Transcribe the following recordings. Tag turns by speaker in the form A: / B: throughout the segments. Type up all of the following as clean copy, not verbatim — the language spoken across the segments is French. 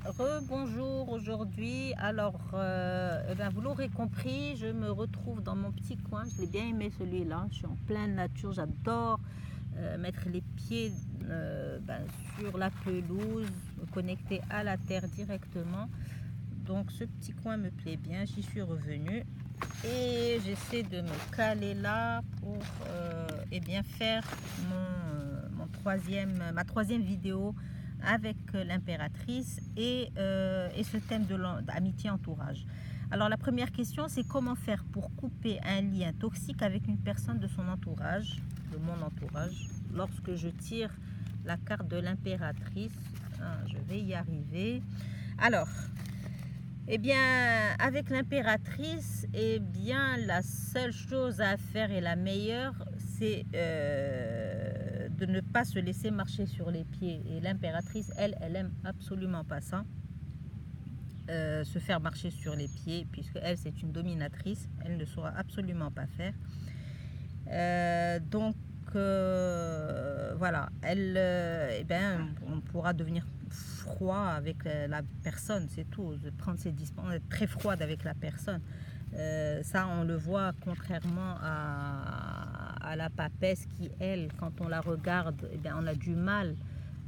A: Rebonjour aujourd'hui. Alors, vous l'aurez compris, je me retrouve dans mon petit coin. Je l'ai bien aimé celui-là. Je suis en pleine nature. J'adore mettre les pieds sur la pelouse, me connecter à la terre directement. Donc, ce petit coin me plaît bien. J'y suis revenue et j'essaie de me caler là pour faire ma troisième vidéo avec l'impératrice et ce thème de l'amitié entourage. Alors la première question, c'est comment faire pour couper un lien toxique avec une personne de son entourage, de mon entourage, lorsque je tire la carte de l'impératrice. Je vais y arriver. Alors, avec l'impératrice, la seule chose à faire et la meilleure, c'est de ne pas se laisser marcher sur les pieds. Et l'impératrice, elle aime absolument pas ça, se faire marcher sur les pieds, puisque elle, c'est une dominatrice. Elle ne saura absolument pas faire. Voilà, on pourra devenir froid avec la personne, c'est tout, de prendre ses distances, être très froide avec la personne. Ça, on le voit contrairement à la papesse qui, elle, quand on la regarde, on a du mal.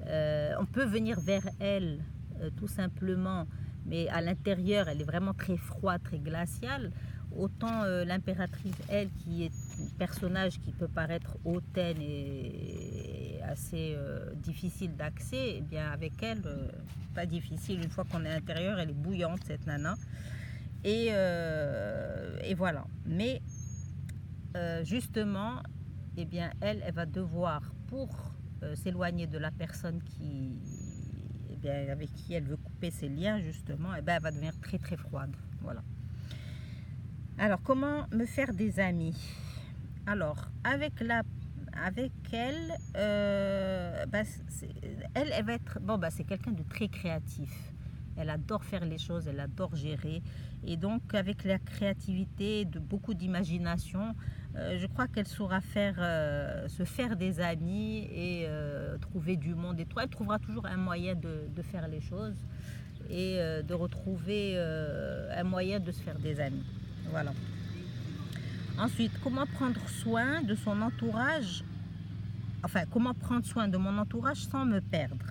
A: On peut venir vers elle tout simplement, mais à l'intérieur, elle est vraiment très froide, très glaciale. Autant l'impératrice, elle, qui est un personnage qui peut paraître hautaine et assez difficile d'accès, avec elle, pas difficile. Une fois qu'on est à l'intérieur, elle est bouillante, cette nana. Et voilà. Mais justement, elle va devoir, pour s'éloigner de la personne avec qui elle veut couper ses liens, justement, elle va devenir très très froide. Voilà. Alors, comment me faire des amis? Alors, avec elle, elle va être... c'est quelqu'un de très créatif. Elle adore faire les choses, elle adore gérer. Et donc, avec la créativité, de beaucoup d'imagination, je crois qu'elle saura se faire des amis et trouver du monde. Et elle trouvera toujours un moyen de faire les choses et de retrouver un moyen de se faire des amis. Voilà. Ensuite, comment prendre soin de son entourage, comment prendre soin de mon entourage sans me perdre?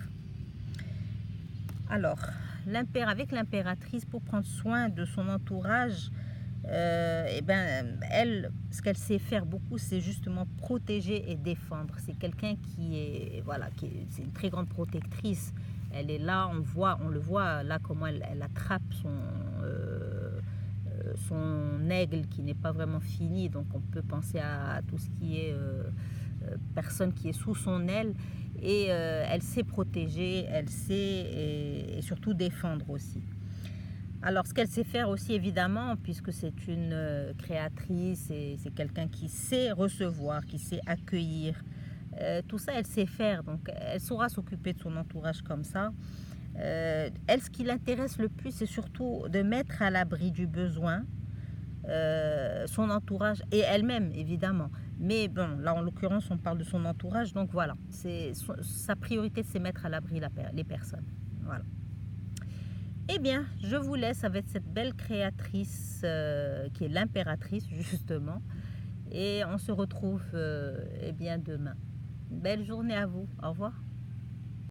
A: Alors, avec l'impératrice, pour prendre soin de son entourage, elle, ce qu'elle sait faire beaucoup, c'est justement protéger et défendre. C'est quelqu'un c'est une très grande protectrice. Elle est là, on le voit là comment elle attrape son aigle qui n'est pas vraiment fini, donc on peut penser à tout ce qui est personne qui est sous son aile, et elle sait protéger, elle sait et surtout défendre aussi. Alors ce qu'elle sait faire aussi, évidemment, puisque c'est une créatrice et c'est quelqu'un qui sait recevoir, qui sait accueillir, tout ça elle sait faire, donc elle saura s'occuper de son entourage comme ça. Elle, ce qui l'intéresse le plus, c'est surtout de mettre à l'abri du besoin son entourage et elle-même, évidemment. Mais bon, là en l'occurrence, on parle de son entourage, donc voilà. Sa priorité, c'est mettre à l'abri les personnes. Voilà. Je vous laisse avec cette belle créatrice qui est l'impératrice, justement. Et on se retrouve demain. Belle journée à vous. Au revoir.